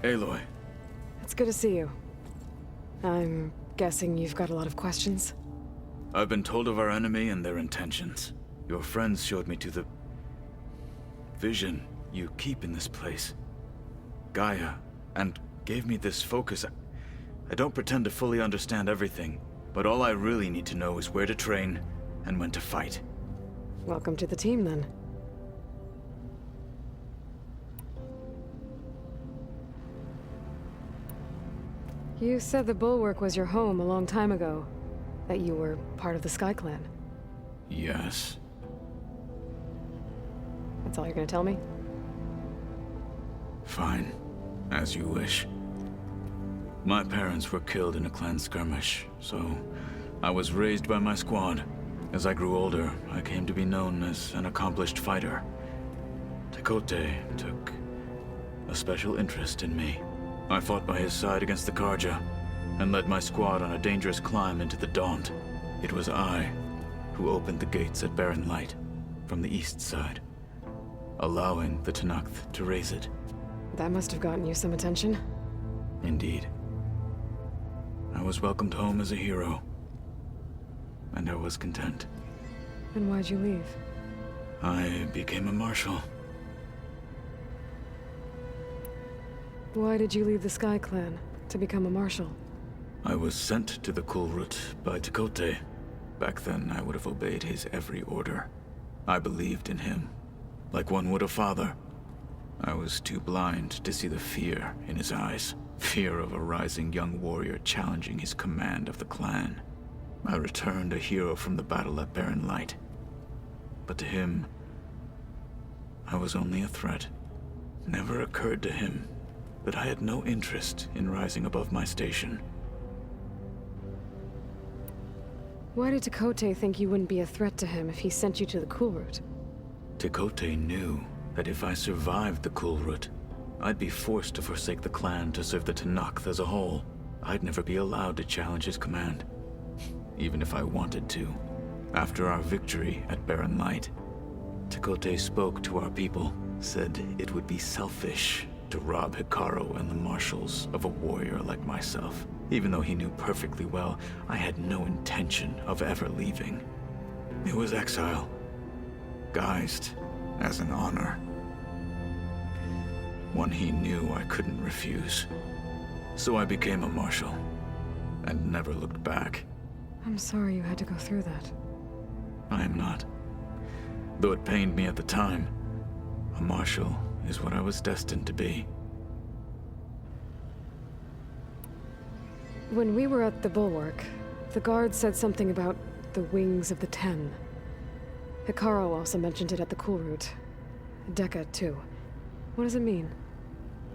Aloy. It's good to see you. I'm guessing you've got a lot of questions? I've been told of our enemy and their intentions. Your friends showed me to the vision you keep in this place, Gaia, and gave me this focus. I don't pretend to fully understand everything, but all I really need to know is where to train and when to fight. Welcome to the team, then. You said the Bulwark was your home a long time ago. That you were part of the Sky Clan. Yes. That's all you're gonna tell me? Fine. As you wish. My parents were killed in a clan skirmish, so I was raised by my squad. As I grew older, I came to be known as an accomplished fighter. Tekote took a special interest in me. I fought by his side against the Karja, and led my squad on a dangerous climb into the Daunt. It was I who opened the gates at Barren Light, from the east side, allowing the Tenakth to raise it. That must have gotten you some attention. Indeed. I was welcomed home as a hero, and I was content. And why'd you leave? I became a marshal. Why did you leave the Sky Clan to become a marshal? I was sent to the Kulrut by Tekote. Back then, I would have obeyed his every order. I believed in him, like one would a father. I was too blind to see the fear in his eyes. Fear of a rising young warrior challenging his command of the clan. I returned a hero from the battle at Barren Light. But to him, I was only a threat. Never occurred to him that I had no interest in rising above my station. Why did Tekote think you wouldn't be a threat to him if he sent you to the Kulrut? Tekote knew that if I survived the Kulrut, I'd be forced to forsake the clan to serve the Tenakth as a whole. I'd never be allowed to challenge his command, even if I wanted to. After our victory at Barren Light, Tekote spoke to our people, said it would be selfish to rob Hikaru and the marshals of a warrior like myself. Even though he knew perfectly well, I had no intention of ever leaving. It was exile, guised as an honor. One he knew I couldn't refuse. So I became a marshal, and never looked back. I'm sorry you had to go through that. I am not. Though it pained me at the time, a marshal is what I was destined to be. When we were at the Bulwark, the guard said something about the Wings of the Ten. Hikaru also mentioned it at the Kulrut. Dekka, too. What does it mean?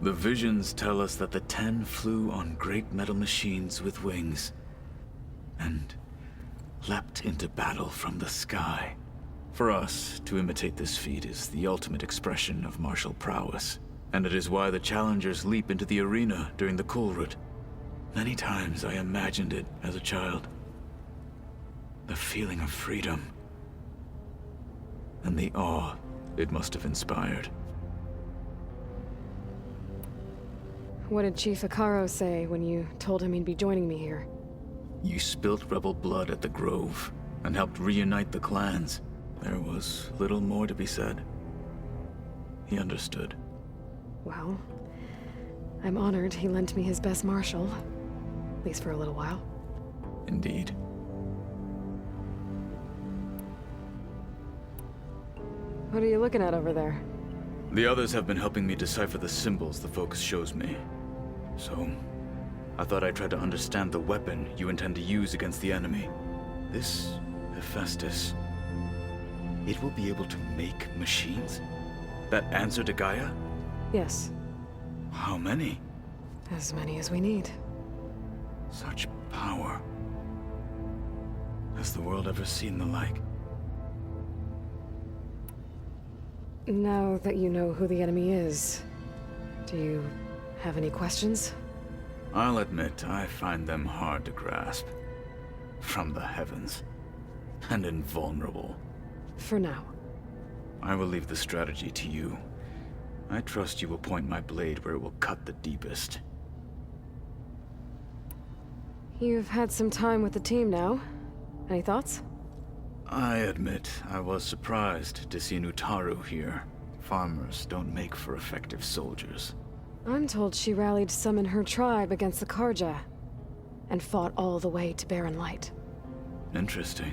The visions tell us that the Ten flew on great metal machines with wings, and leapt into battle from the sky. For us, to imitate this feat is the ultimate expression of martial prowess, and it is why the challengers leap into the arena during the Kulrut. Many times I imagined it as a child. The feeling of freedom, and the awe it must have inspired. What did Chief Hikaru say when you told him he'd be joining me here? You spilt rebel blood at the Grove, and helped reunite the clans. There was little more to be said. He understood. Well, I'm honored he lent me his best marshal. At least for a little while. Indeed. What are you looking at over there? The others have been helping me decipher the symbols the Focus shows me. So, I thought I'd try to understand the weapon you intend to use against the enemy. This Hephaestus, it will be able to make machines? That answer to Gaia? Yes. How many? As many as we need. Such power. Has the world ever seen the like? Now that you know who the enemy is, do you have any questions? I'll admit, I find them hard to grasp. From the heavens. And invulnerable. For now. I will leave the strategy to you. I trust you will point my blade where it will cut the deepest. You've had some time with the team now. Any thoughts? I admit, I was surprised to see Nutaru here. Farmers don't make for effective soldiers. I'm told she rallied some in her tribe against the Karja, and fought all the way to Barren Light. Interesting.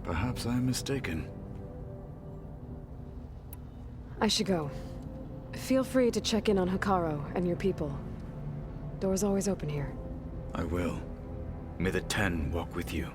Perhaps I am mistaken. I should go. Feel free to check in on Hikaru and your people. Door's always open here. I will. May the Ten walk with you.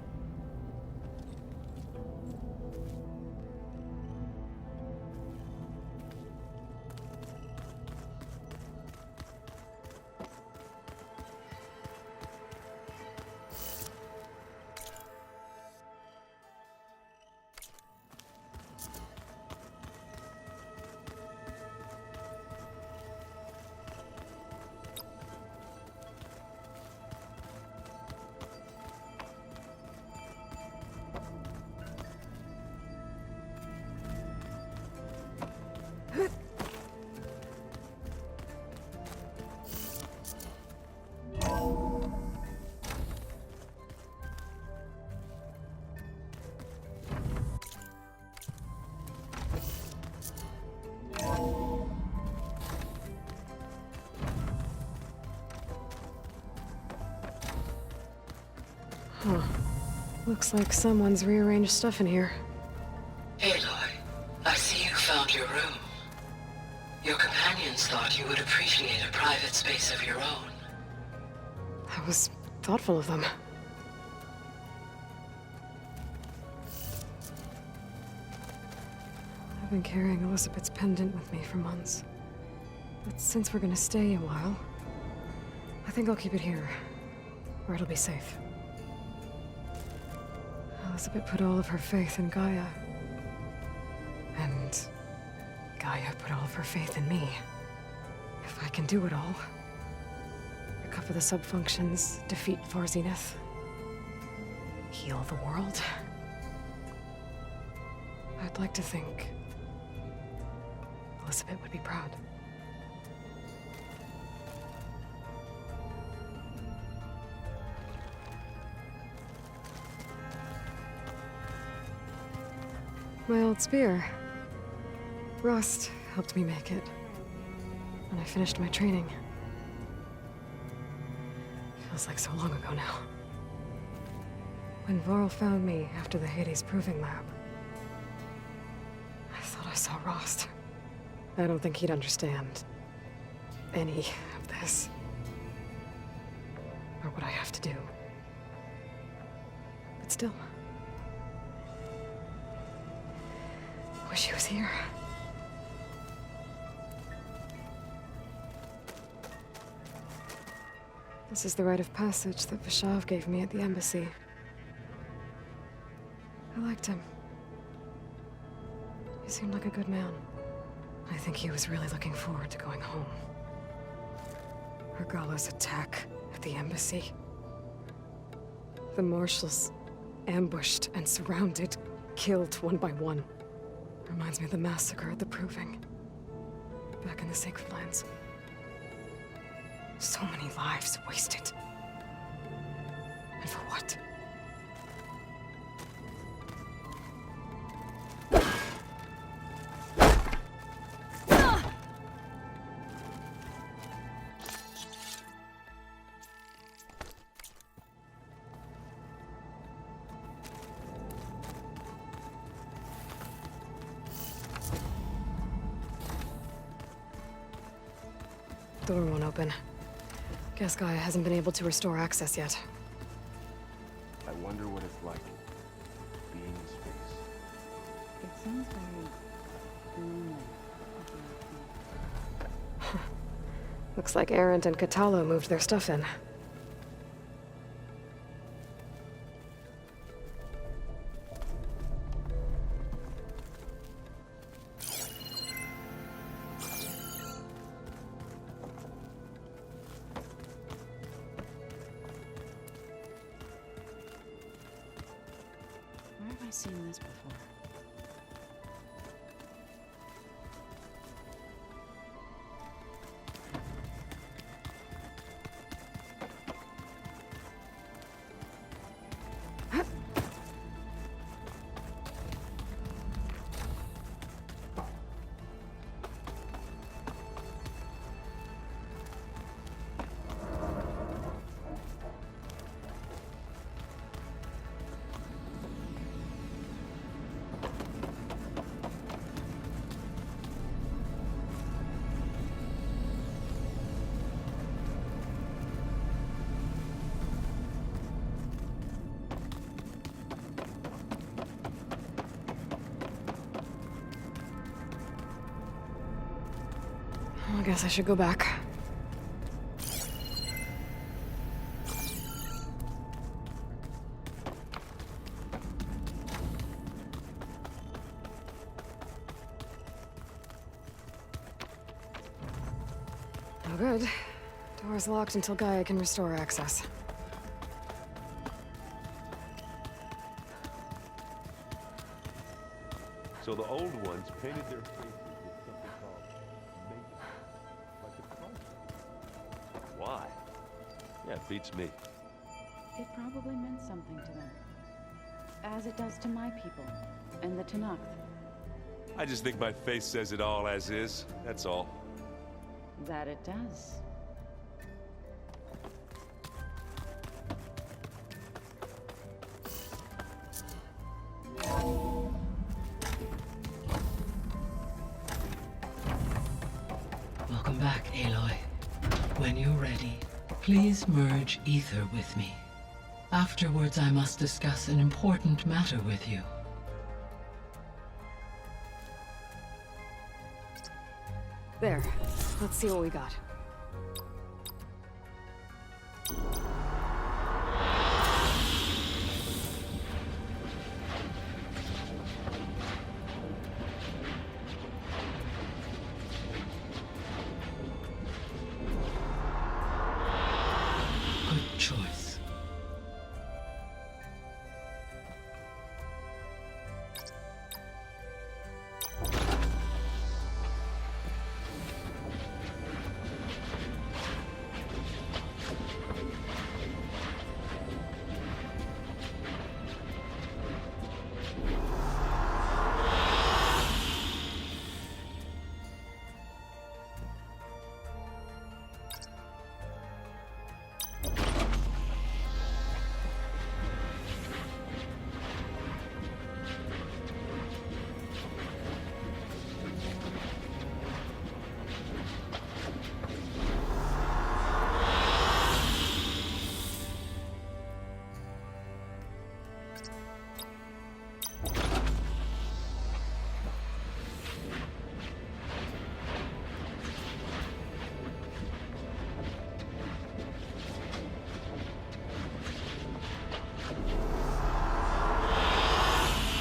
Huh. Looks like someone's rearranged stuff in here. Aloy, I see you found your room. Your companions thought you would appreciate a private space of your own. That was thoughtful of them. I've been carrying Elizabeth's pendant with me for months. But since we're gonna stay a while, I think I'll keep it here, where it'll be safe. Elizabeth put all of her faith in Gaia. And Gaia put all of her faith in me. If I can do it all, recover the subfunctions, defeat Zenith, heal the world, I'd like to think Elizabeth would be proud. My old spear. Rust helped me make it. And I finished my training. Feels like so long ago now. When Varl found me after the Hades Proving Lab, I thought I saw Rost. I don't think he'd understand any of this. Or what I have to do. But still. Wish he was here. This is the rite of passage that Vishav gave me at the embassy. I liked him. He seemed like a good man. I think he was really looking forward to going home. Regala's attack at the embassy. The marshals ambushed and surrounded, killed one by one. Reminds me of the massacre at the Proving. Back in the Sacred Lands. So many lives wasted. And for what? Door won't open. Guess Gaia hasn't been able to restore access yet. I wonder what it's like being in space. It sounds very lonely. Looks like Arendt and Katalo moved their stuff in. Where have I seen this before? guess I should go back. No good. Door's locked until Gaia can restore access. So the old ones painted their faces with something called makeup, like a cross. Why? Yeah, it beats me. It probably meant something to them. As it does to my people, and the Tanakh. I just think my face says it all as is, that's all. That it does. Welcome back, Aloy. When you're ready, please merge ether with me. Afterwards, I must discuss an important matter with you. There. Let's see what we got. Good choice.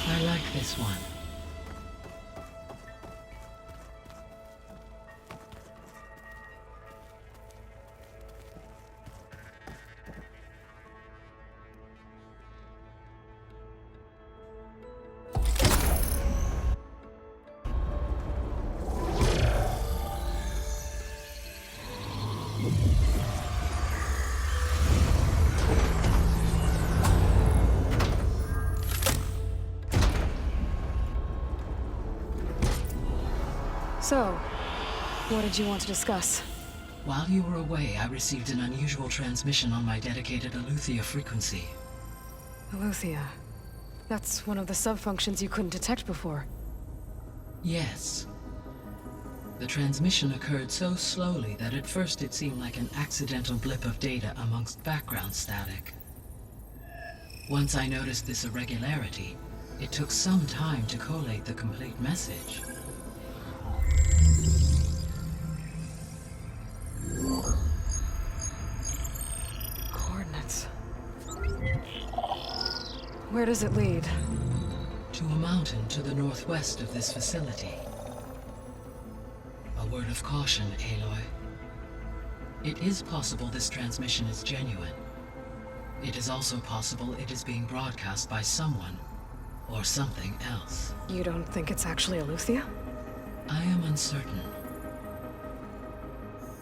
I like this one. So, what did you want to discuss? While you were away, I received an unusual transmission on my dedicated Aletheia frequency. Aletheia. That's one of the sub-functions you couldn't detect before. Yes. The transmission occurred so slowly that at first it seemed like an accidental blip of data amongst background static. Once I noticed this irregularity, it took some time to collate the complete message. Coordinates. Where does it lead? To a mountain to the northwest of this facility. A word of caution, Aloy. It is possible this transmission is genuine. It is also possible it is being broadcast by someone or something else. You don't think it's actually Aletheia? I am uncertain.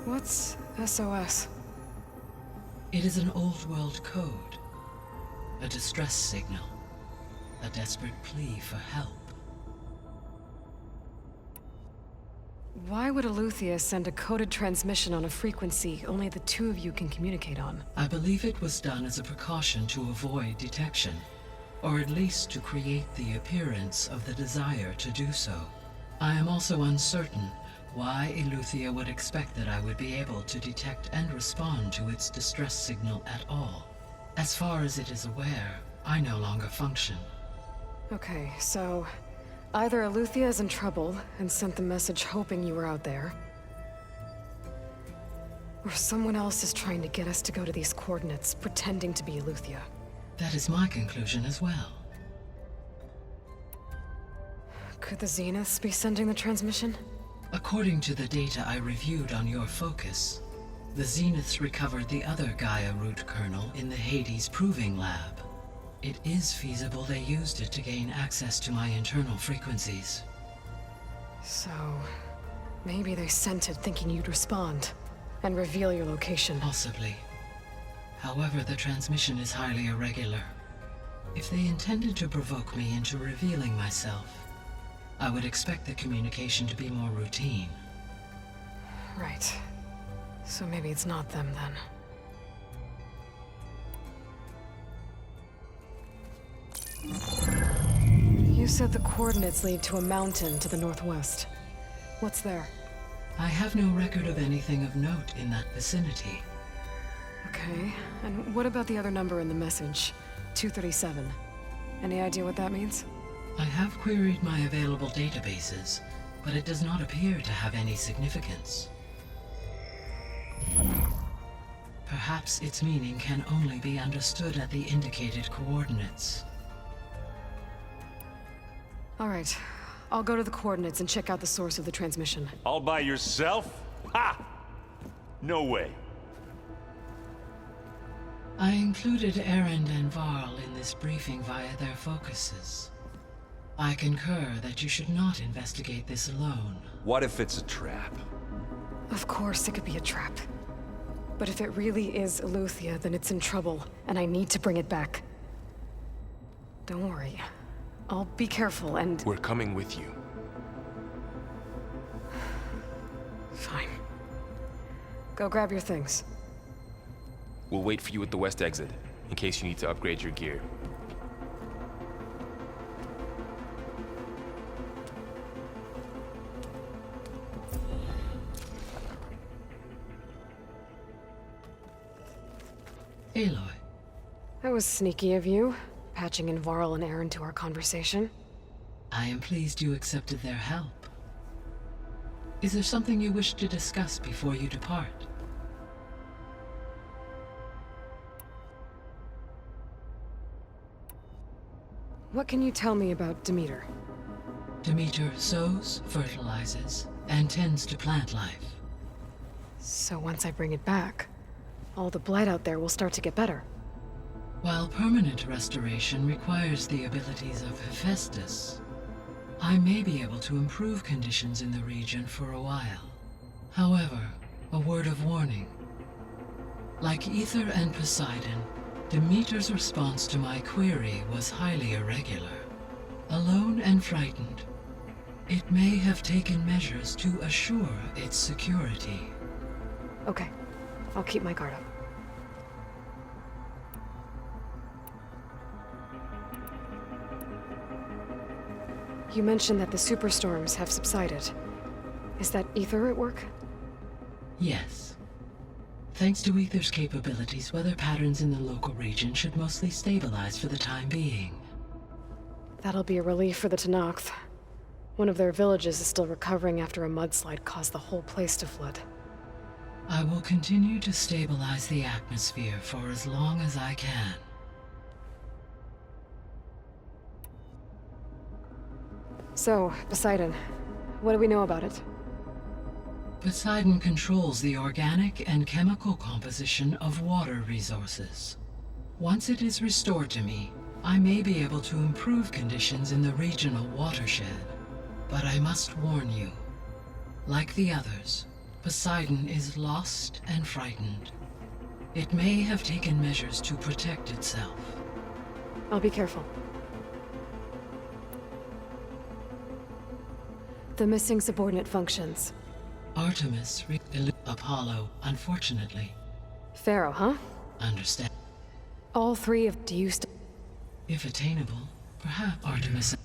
What's SOS? It is an old world code. A distress signal. A desperate plea for help. Why would Aletheia send a coded transmission on a frequency only the two of you can communicate on? I believe it was done as a precaution to avoid detection, or at least to create the appearance of the desire to do so. I am also uncertain why Aletheia would expect that I would be able to detect and respond to its distress signal at all. As far as it is aware, I no longer function. Okay, so either Aletheia is in trouble and sent the message hoping you were out there, Or someone else is trying to get us to go to these coordinates, pretending to be Eleuthia. That is my conclusion as well. Could the Zeniths be sending the transmission? According to the data I reviewed on your focus, the Zeniths recovered the other Gaia root kernel in the Hades Proving Lab. It is feasible they used it to gain access to my internal frequencies. So, maybe they sent it thinking you'd respond, and reveal your location. Possibly. However, the transmission is highly irregular. If they intended to provoke me into revealing myself, I would expect the communication to be more routine. Right. So maybe it's not them then. You said the coordinates lead to a mountain to the northwest. What's there? I have no record of anything of note in that vicinity. Okay, and what about the other number in the message? 237. Any idea what that means? I have queried my available databases, but it does not appear to have any significance. Perhaps its meaning can only be understood at the indicated coordinates. All right, I'll go to the coordinates and check out the source of the transmission. All by yourself? Ha! No way. I included Erend and Varl in this briefing via their focuses. I concur that you should not investigate this alone. What if it's a trap? Of course it could be a trap. But if it really is Eleuthia, then it's in trouble, and I need to bring it back. Don't worry. I'll be careful and... We're coming with you. Fine. Go grab your things. We'll wait for you at the west exit, in case you need to upgrade your gear. Aloy, That was sneaky of you, patching in Varl and Aaron to our conversation. I am pleased you accepted their help. Is there something you wish to discuss before you depart? What can you tell me about Demeter? Demeter sows, fertilizes, and tends to plant life. So once I bring it back, all the blight out there will start to get better. While permanent restoration requires the abilities of Hephaestus, I may be able to improve conditions in the region for a while. However, a word of warning. Like Ether and Poseidon, Demeter's response to my query was highly irregular. Alone and frightened, it may have taken measures to assure its security. Okay, I'll keep my guard up. You mentioned that the superstorms have subsided. Is that Ether at work? Yes. Thanks to Ether's capabilities, weather patterns in the local region should mostly stabilize for the time being. That'll be a relief for the Tenakth. One of their villages is still recovering after a mudslide caused the whole place to flood. I will continue to stabilize the atmosphere for as long as I can. So, Poseidon, what do we know about it? Poseidon controls the organic and chemical composition of water resources. Once it is restored to me, I may be able to improve conditions in the regional watershed. But I must warn you, like the others, Poseidon is lost and frightened. It may have taken measures to protect itself. I'll be careful. The missing subordinate functions. Artemis, Apollo, unfortunately. Pharaoh, huh? Understand. All three of... Do you If attainable, perhaps Artemis...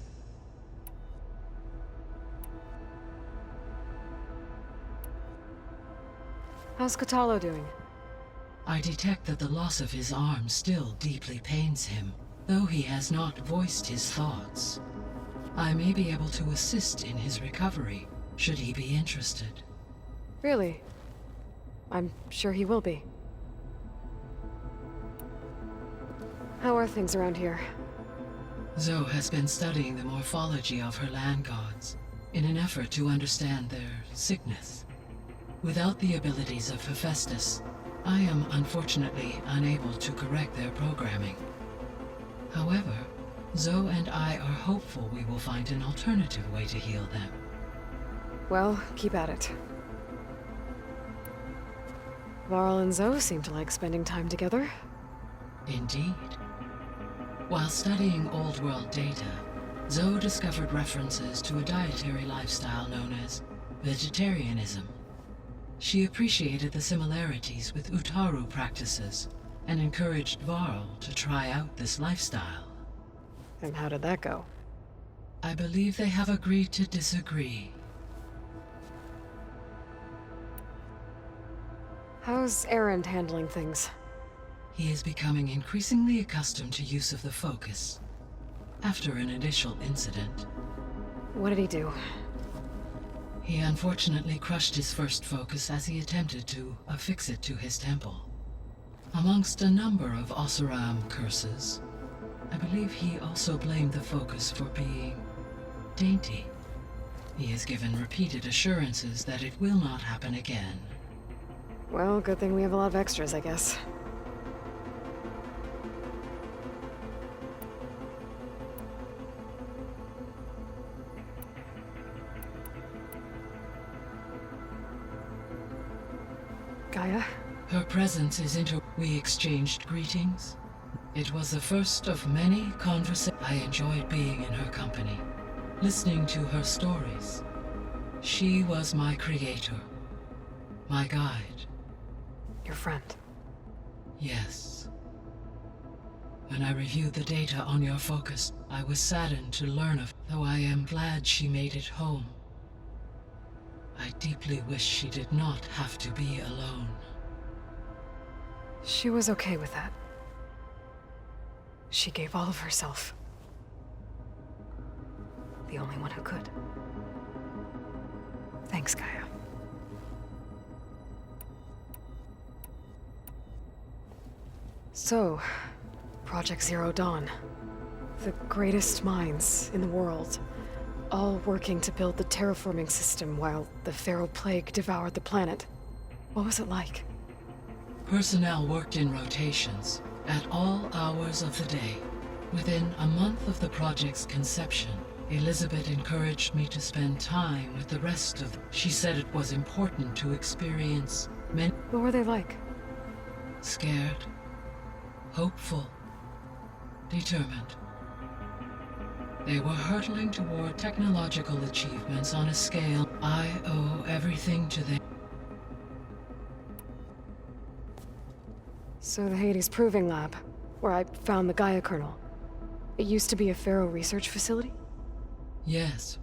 How's Katalo doing? I detect that the loss of his arm still deeply pains him, though he has not voiced his thoughts. I may be able to assist in his recovery, should he be interested. Really? I'm sure he will be. How are things around here? Zoe has been studying the morphology of her land gods in an effort to understand their sickness. Without the abilities of Hephaestus, I am unfortunately unable to correct their programming. However, Zoe and I are hopeful we will find an alternative way to heal them. Well, keep at it. Varl and Zoe seem to like spending time together. Indeed. While studying Old World data, Zoe discovered references to a dietary lifestyle known as vegetarianism. She appreciated the similarities with Utaru practices and encouraged Varl to try out this lifestyle. And how did that go? I believe they have agreed to disagree. How's Erend handling things? He is becoming increasingly accustomed to use of the focus after an initial incident. What did he do? He unfortunately crushed his first focus as he attempted to affix it to his temple. Amongst a number of Oseram curses, I believe he also blamed the focus for being dainty. He has given repeated assurances that it will not happen again. Well, good thing we have a lot of extras, I guess. Gaia? Her presence is We exchanged greetings. It was the first of many conversations. I enjoyed being in her company, listening to her stories. She was my creator, my guide. Your friend. Yes. When I reviewed the data on your focus, I was saddened to learn of, though I am glad she made it home. I deeply wish she did not have to be alone. She was okay with that. She gave all of herself. The only one who could. Thanks, Gaia. So, Project Zero Dawn. The greatest minds in the world, all working to build the terraforming system while the Pharaoh Plague devoured the planet. What was it like? Personnel worked in rotations, at all hours of the day. Within a month of the project's conception, Elizabeth encouraged me to spend time with the rest of them. She said it was important to experience many. What were they like? Scared, hopeful, determined. They were hurtling toward technological achievements on a scale I owe everything to them. So the Hades Proving Lab, where I found the Gaia kernel. It used to be a Pharaoh research facility? Yes.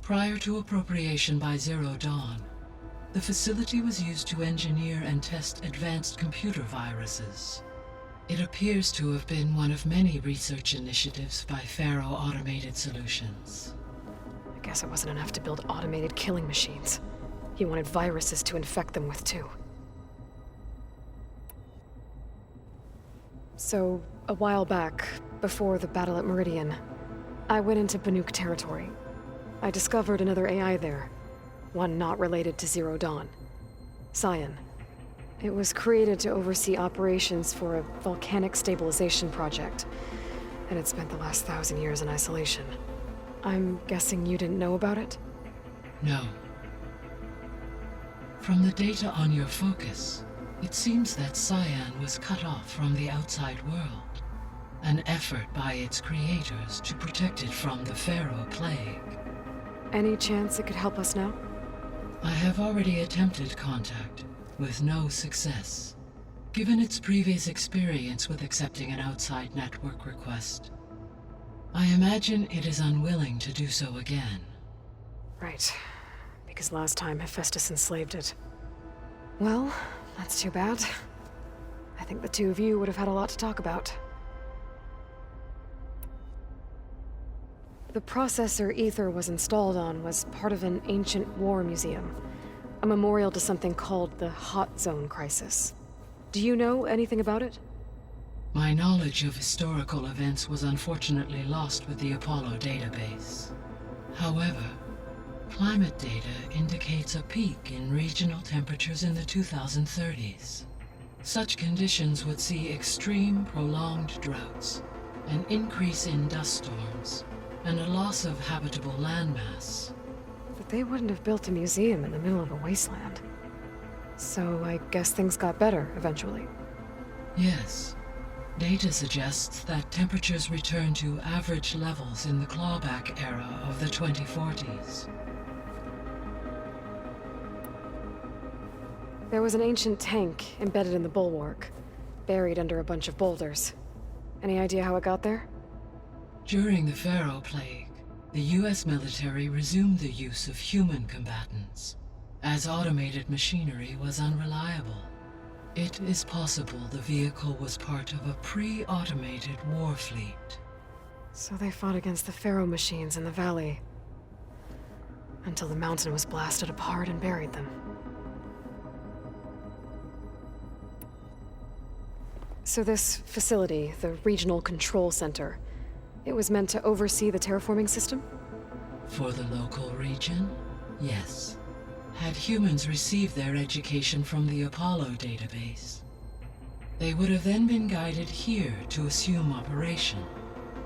Prior to appropriation by Zero Dawn, the facility was used to engineer and test advanced computer viruses. It appears to have been one of many research initiatives by Pharaoh Automated Solutions. I guess it wasn't enough to build automated killing machines. He wanted viruses to infect them with too. So, a while back, before the battle at Meridian, I went into Banuk territory. I discovered another AI there, one not related to Zero Dawn. Cyan. It was created to oversee operations for a volcanic stabilization project, and it spent the last 1,000 years in isolation. I'm guessing you didn't know about it? No. From the data on your focus, it seems that Cyan was cut off from the outside world, an effort by its creators to protect it from the Pharaoh Plague. Any chance it could help us now? I have already attempted contact, with no success. Given its previous experience with accepting an outside network request, I imagine it is unwilling to do so again. Right. Because last time Hephaestus enslaved it. Well, that's too bad. I think the two of you would have had a lot to talk about. The processor Ether was installed on was part of an ancient war museum. A memorial to something called the Hot Zone Crisis. Do you know anything about it? My knowledge of historical events was unfortunately lost with the Apollo database. However, climate data indicates a peak in regional temperatures in the 2030s. Such conditions would see extreme, prolonged droughts, an increase in dust storms, and a loss of habitable landmass. But they wouldn't have built a museum in the middle of a wasteland. So I guess things got better eventually. Yes. Data suggests that temperatures returned to average levels in the clawback era of the 2040s. There was an ancient tank embedded in the bulwark, buried under a bunch of boulders. Any idea how it got there? During the Pharaoh Plague, the US military resumed the use of human combatants, as automated machinery was unreliable. It is possible the vehicle was part of a pre-automated war fleet. So they fought against the Pharaoh machines in the valley, until the mountain was blasted apart and buried them. So this facility, the Regional Control Center, it was meant to oversee the terraforming system? For the local region, yes. Had humans received their education from the Apollo database, they would have then been guided here to assume operation.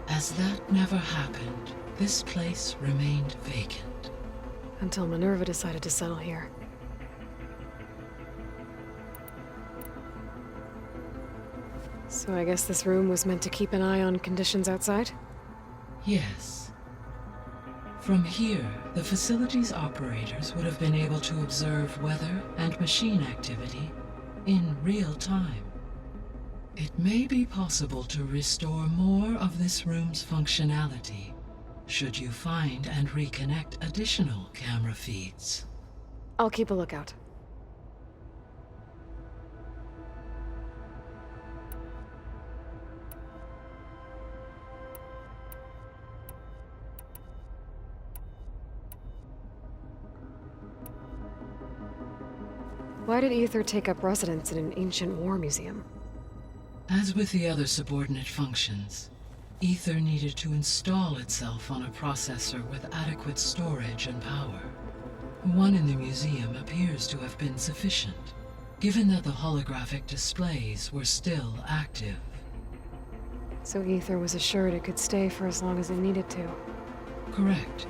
As that never happened, this place remained vacant. Until Minerva decided to settle here. So I guess this room was meant to keep an eye on conditions outside? Yes. From here, the facility's operators would have been able to observe weather and machine activity in real time. It may be possible to restore more of this room's functionality, should you find and reconnect additional camera feeds. I'll keep a lookout. Why did Ether take up residence in an ancient war museum? As with the other subordinate functions, Ether needed to install itself on a processor with adequate storage and power. One in the museum appears to have been sufficient, given that the holographic displays were still active. So Ether was assured it could stay for as long as it needed to. Correct.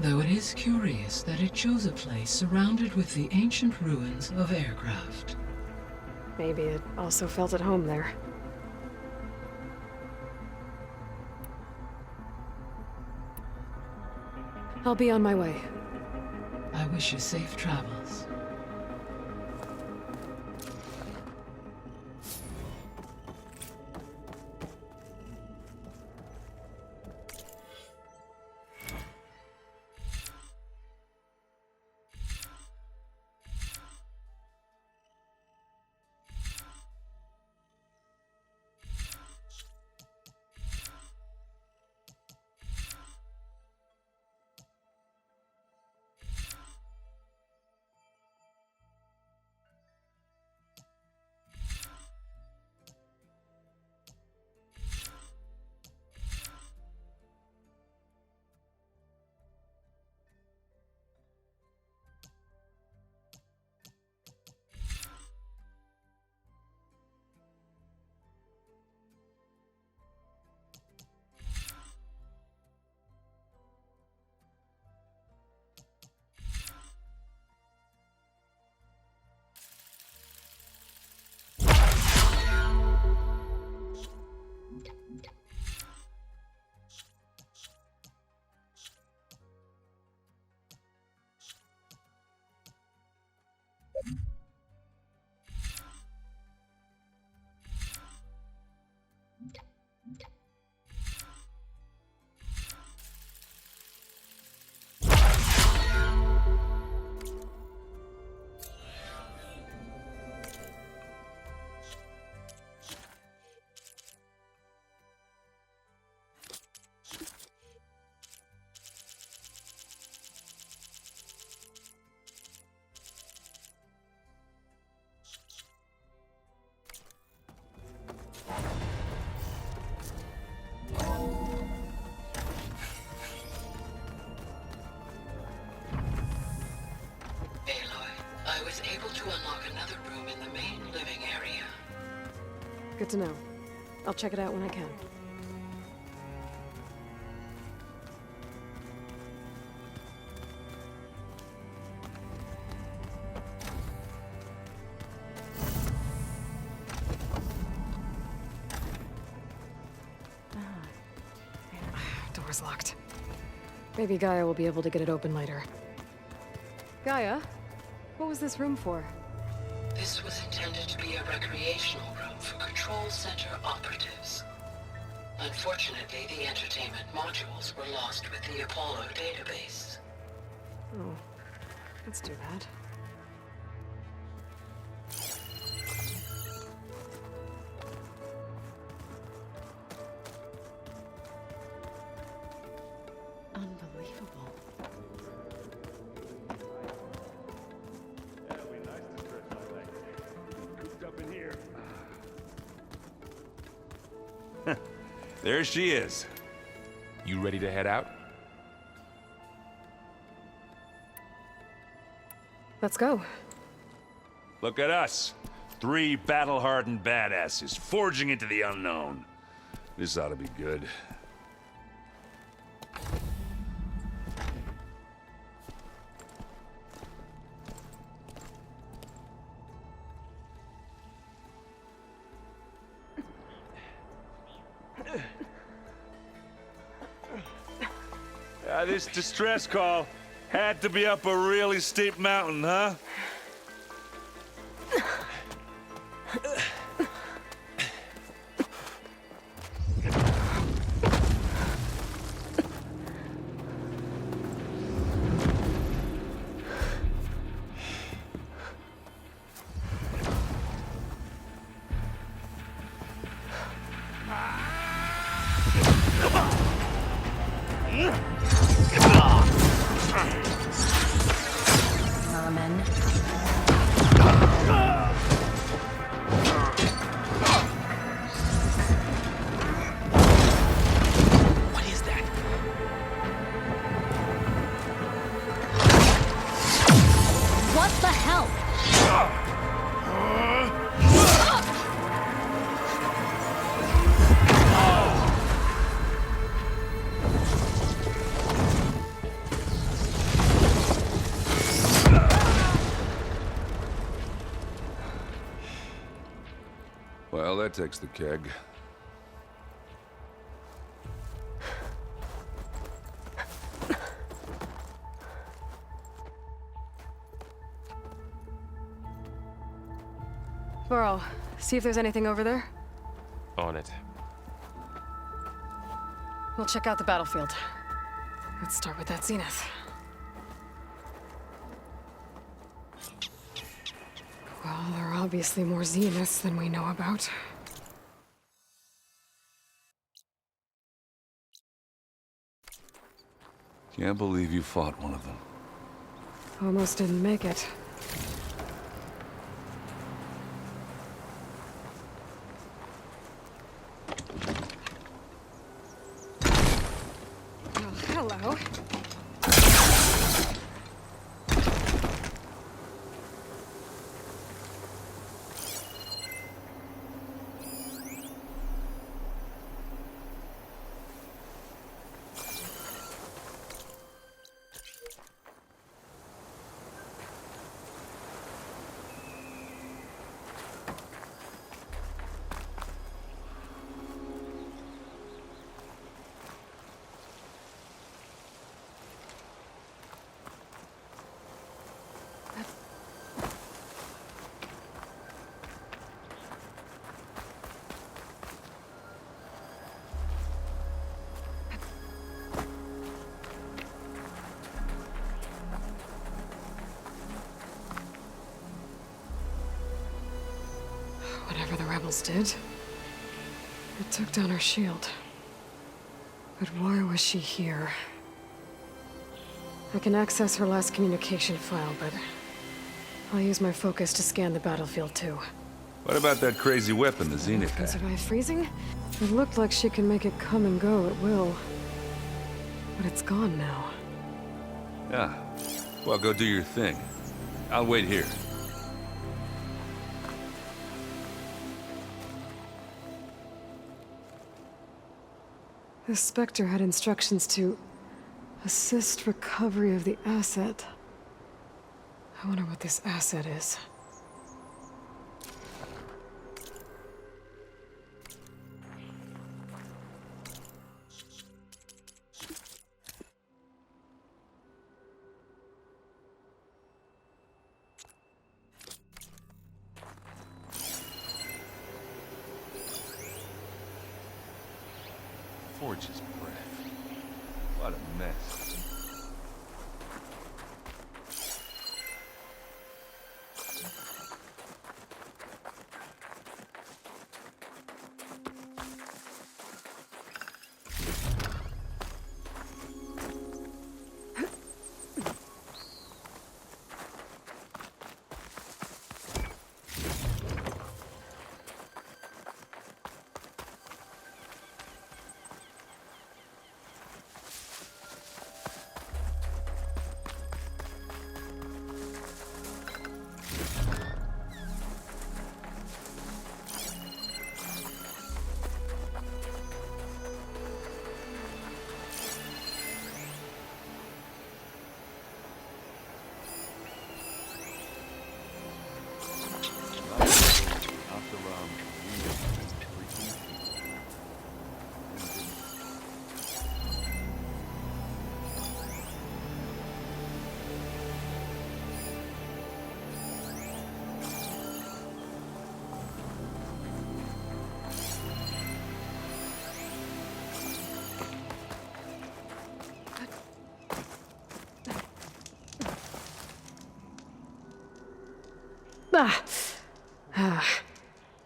Though it is curious that it chose a place surrounded with the ancient ruins of aircraft. Maybe it also felt at home there. I'll be on my way. I wish you safe travels. able to unlock another room in the main living area. Good to know. I'll check it out when I can. Door's locked. Maybe Gaia will be able to get it open later. Gaia? What was this room for? This was intended to be a recreational room for Control Center operatives. Unfortunately, the entertainment modules were lost with the Apollo database. Oh, that's too bad. Unbelievable. That'd be nice to stretch my legs. Cooped up in here. There she is. You ready to head out? Let's go. Look at us. 3 battle-hardened badasses forging into the unknown. This ought to be good. This distress call had to be up a really steep mountain, huh? What the hell? Well, that takes the keg. Burrow, see if there's anything over there. On it. We'll check out the battlefield. Let's start with that zenith. Well, there are obviously more zeniths than we know about. Can't believe you fought one of them. Almost didn't make it. Oh, hello. Whatever the rebels did, it took down her shield. But why was she here? I can access her last communication file, but I'll use my focus to scan the battlefield too. What about that crazy weapon the Zenith Can had? survive freezing? It looked like she can make it come and go at will. But it's gone now. Yeah. Well, go do your thing. I'll wait here. The Spectre had instructions to assist recovery of the asset. I wonder what this asset is. Forge's breath. What a mess.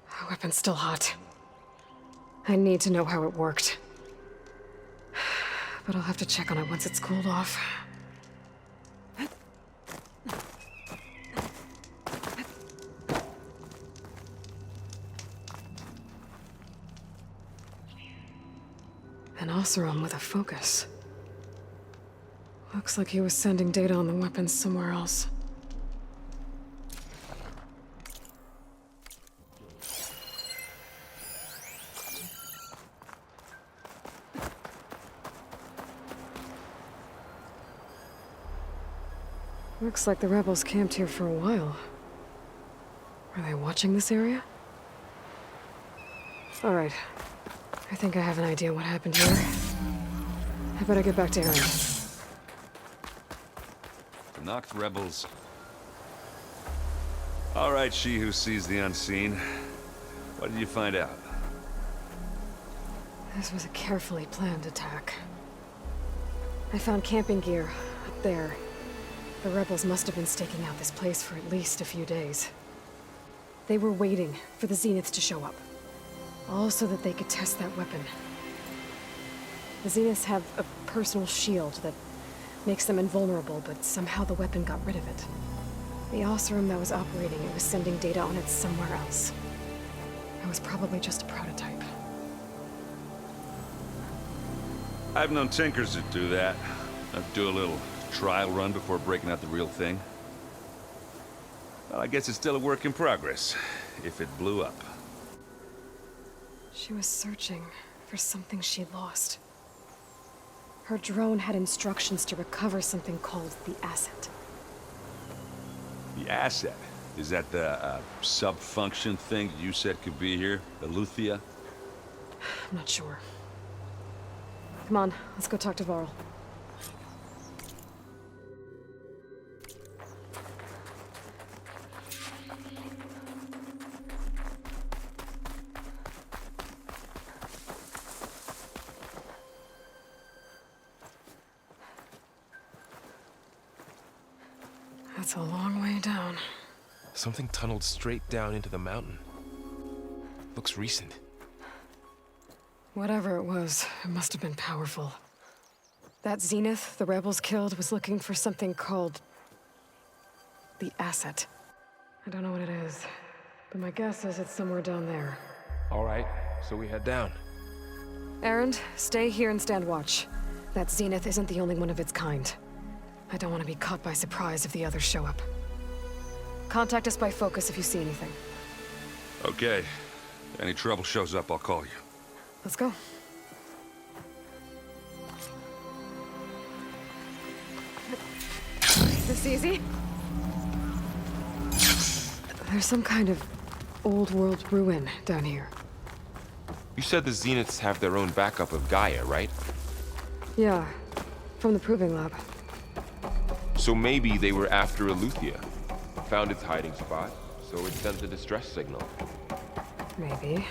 The weapon's still hot. I need to know how it worked. But I'll have to check on it once it's cooled off. An Oseram with a focus. Looks like he was sending data on the weapons somewhere else. Looks like the rebels camped here for a while. Are they watching this area? All right. I think I have an idea what happened here. I better get back to Aaron. The knocked rebels. All right, she who sees the unseen. What did you find out? This was a carefully planned attack. I found camping gear up there. The rebels must have been staking out this place for at least a few days. They were waiting for the Zeniths to show up. All so that they could test that weapon. The Zeniths have a personal shield that makes them invulnerable, but somehow the weapon got rid of it. The Oseram that was operating it was sending data on it somewhere else. It was probably just a prototype. I've known tinkers that do that. I'd do a little trial run before breaking out the real thing. Well, I guess it's still a work in progress, if it blew up. She was searching for something she lost. Her drone had instructions to recover something called the asset. The asset? Is that the sub-function thing you said could be here? The Luthia? I'm not sure. Come on, let's go talk to Varl. That's a long way down. Something tunneled straight down into the mountain. Looks recent. Whatever it was, it must have been powerful. That Zenith the rebels killed was looking for something called the asset. I don't know what it is, but my guess is it's somewhere down there. All right, so we head down. Erend, stay here and stand watch. That Zenith isn't the only one of its kind. I don't want to be caught by surprise if the others show up. Contact us by focus if you see anything. Okay. Any trouble shows up, I'll call you. Let's go. this easy. There's some kind of old world ruin down here. You said the Zeniths have their own backup of Gaia, right? Yeah, from the proving lab. So maybe they were after Eleuthia. Found its hiding spot, so it sent a distress signal. Maybe.